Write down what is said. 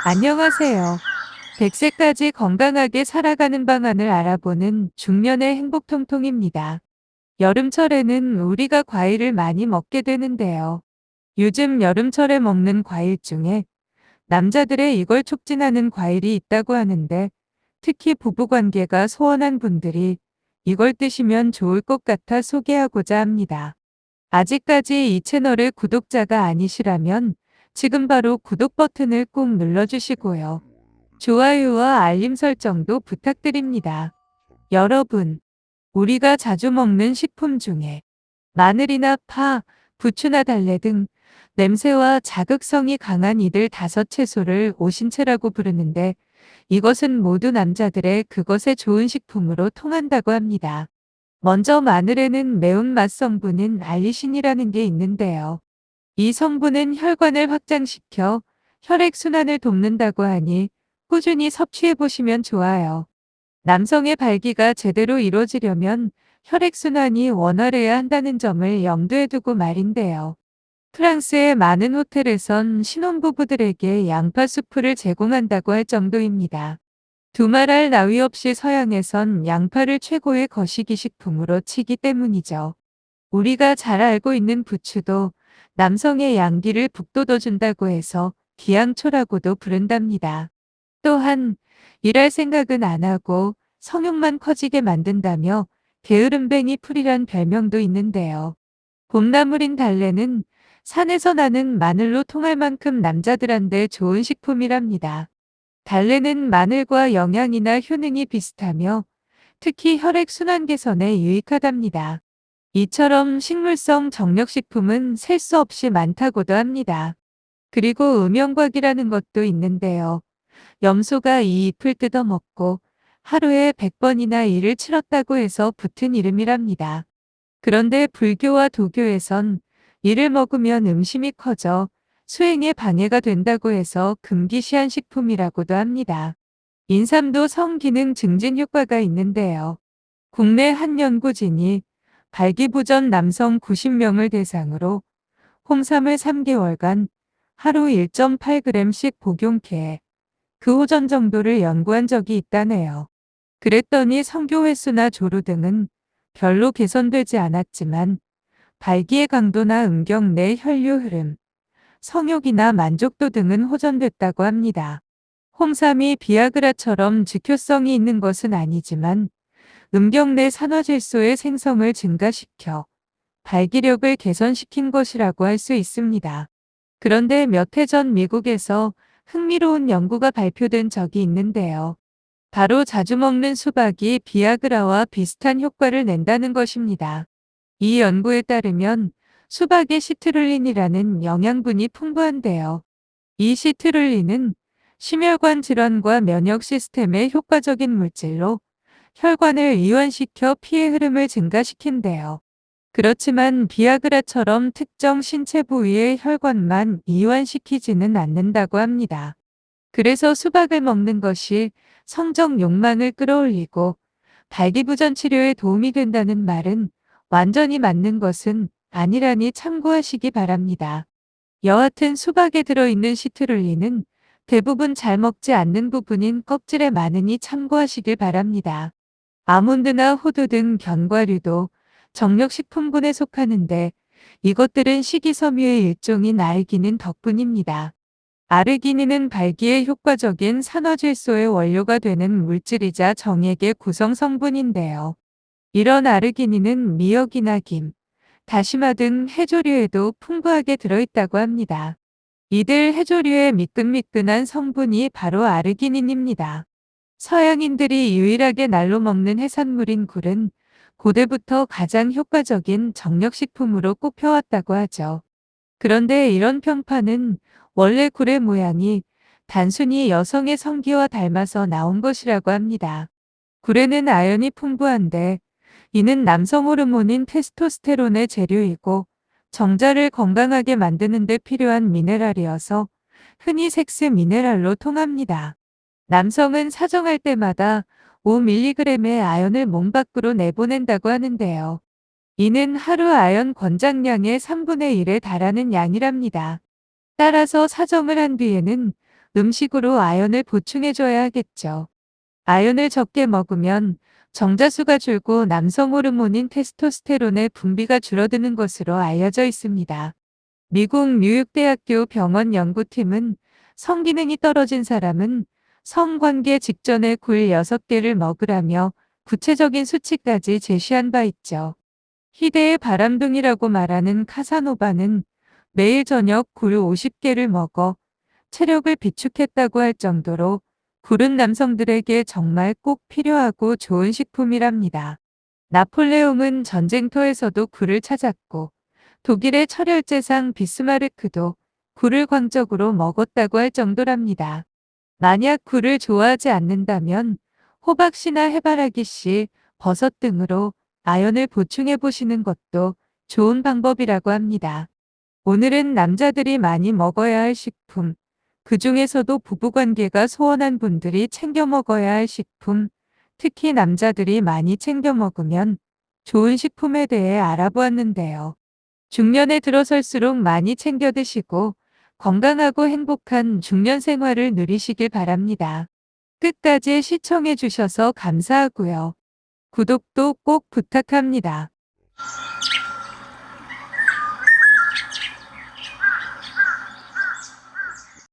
안녕하세요. 100세까지 건강하게 살아가는 방안을 알아보는 중년의 행복통통입니다. 여름철에는 우리가 과일을 많이 먹게 되는데요. 요즘 여름철에 먹는 과일 중에 남자들의 이걸 촉진하는 과일이 있다고 하는데, 특히 부부관계가 소원한 분들이 이걸 드시면 좋을 것 같아 소개하고자 합니다. 아직까지 이 채널의 구독자가 아니시라면 지금 바로 구독 버튼을 꼭 눌러주시고요. 좋아요와 알림 설정도 부탁드립니다. 여러분, 우리가 자주 먹는 식품 중에 마늘이나 파, 부추나 달래 등 냄새와 자극성이 강한 이들 5채소를 오신채라고 부르는데, 이것은 모두 남자들의 그것에 좋은 식품으로 통한다고 합니다. 먼저 마늘에는 매운맛 성분인 알리신이라는 게 있는데요. 이 성분은 혈관을 확장시켜 혈액순환을 돕는다고 하니 꾸준히 섭취해 보시면 좋아요. 남성의 발기가 제대로 이루어지려면 혈액순환이 원활해야 한다는 점을 염두에 두고 말인데요. 프랑스의 많은 호텔에선 신혼부부들에게 양파 수프를 제공한다고 할 정도입니다. 두말할 나위 없이 서양에선 양파를 최고의 거시기 식품으로 치기 때문이죠. 우리가 잘 알고 있는 부추도 남성의 양기를 북돋워준다고 해서 기양초라고도 부른답니다. 또한 일할 생각은 안 하고 성욕만 커지게 만든다며 게으름뱅이 풀이란 별명도 있는데요. 봄나물인 달래는 산에서 나는 마늘로 통할 만큼 남자들한테 좋은 식품이랍니다. 달래는 마늘과 영양이나 효능이 비슷하며 특히 혈액순환 개선에 유익하답니다. 이처럼 식물성 정력식품은 셀 수 없이 많다고도 합니다. 그리고 음영곽이라는 것도 있는데요. 염소가 이 잎을 뜯어먹고 하루에 100번이나 이를 치렀다고 해서 붙은 이름이랍니다. 그런데 불교와 도교에선 이를 먹으면 음심이 커져 수행에 방해가 된다고 해서 금기시한 식품이라고도 합니다. 인삼도 성기능 증진 효과가 있는데요. 국내 한 연구진이 발기부전 남성 90명을 대상으로 홍삼을 3개월간 하루 1.8g씩 복용해 그 호전 정도를 연구한 적이 있다네요. 그랬더니 성교 횟수나 조루 등은 별로 개선되지 않았지만 발기의 강도나 음경 내 혈류 흐름, 성욕이나 만족도 등은 호전됐다고 합니다. 홍삼이 비아그라처럼 즉효성이 있는 것은 아니지만 음경 내 산화질소의 생성을 증가시켜 발기력을 개선시킨 것이라고 할 수 있습니다. 그런데 몇 해 전 미국에서 흥미로운 연구가 발표된 적이 있는데요. 바로 자주 먹는 수박이 비아그라와 비슷한 효과를 낸다는 것입니다. 이 연구에 따르면 수박의 시트룰린이라는 영양분이 풍부한데요. 이 시트룰린은 심혈관 질환과 면역 시스템에 효과적인 물질로 혈관을 이완시켜 피의 흐름을 증가시킨대요. 그렇지만 비아그라처럼 특정 신체 부위의 혈관만 이완시키지는 않는다고 합니다. 그래서 수박을 먹는 것이 성적 욕망을 끌어올리고 발기부전 치료에 도움이 된다는 말은 완전히 맞는 것은 아니라니 참고하시기 바랍니다. 여하튼 수박에 들어있는 시트룰린은 대부분 잘 먹지 않는 부분인 껍질에 많으니 참고하시길 바랍니다. 아몬드나 호두 등 견과류도 정력식품군에 속하는데, 이것들은 식이섬유의 일종인 알기닌 덕분입니다. 아르기닌은 발기에 효과적인 산화질소의 원료가 되는 물질이자 정액의 구성 성분인데요. 이런 아르기닌은 미역이나 김, 다시마 등 해조류에도 풍부하게 들어있다고 합니다. 이들 해조류의 미끈미끈한 성분이 바로 아르기닌입니다. 서양인들이 유일하게 날로 먹는 해산물인 굴은 고대부터 가장 효과적인 정력식품으로 꼽혀왔다고 하죠. 그런데 이런 평판은 원래 굴의 모양이 단순히 여성의 성기와 닮아서 나온 것이라고 합니다. 굴에는 아연이 풍부한데, 이는 남성 호르몬인 테스토스테론의 재료이고 정자를 건강하게 만드는 데 필요한 미네랄이어서 흔히 섹스 미네랄로 통합니다. 남성은 사정할 때마다 5mg의 아연을 몸 밖으로 내보낸다고 하는데요. 이는 하루 아연 권장량의 3분의 1에 달하는 양이랍니다. 따라서 사정을 한 뒤에는 음식으로 아연을 보충해줘야 하겠죠. 아연을 적게 먹으면 정자수가 줄고 남성 호르몬인 테스토스테론의 분비가 줄어드는 것으로 알려져 있습니다. 미국 뉴욕대학교 병원 연구팀은 성기능이 떨어진 사람은 성관계 직전에 굴 6개를 먹으라며 구체적인 수치까지 제시한 바 있죠. 희대의 바람둥이라고 말하는 카사노바는 매일 저녁 굴 50개를 먹어 체력을 비축했다고 할 정도로 굴은 남성들에게 정말 꼭 필요하고 좋은 식품이랍니다. 나폴레옹은 전쟁터에서도 굴을 찾았고 독일의 철혈제상 비스마르크도 굴을 광적으로 먹었다고 할 정도랍니다. 만약 굴을 좋아하지 않는다면 호박씨나 해바라기씨, 버섯 등으로 아연을 보충해 보시는 것도 좋은 방법이라고 합니다. 오늘은 남자들이 많이 먹어야 할 식품, 그 중에서도 부부관계가 소원한 분들이 챙겨 먹어야 할 식품, 특히 남자들이 많이 챙겨 먹으면 좋은 식품에 대해 알아보았는데요. 중년에 들어설수록 많이 챙겨 드시고 건강하고 행복한 중년 생활을 누리시길 바랍니다. 끝까지 시청해 주셔서 감사하고요. 구독도 꼭 부탁합니다.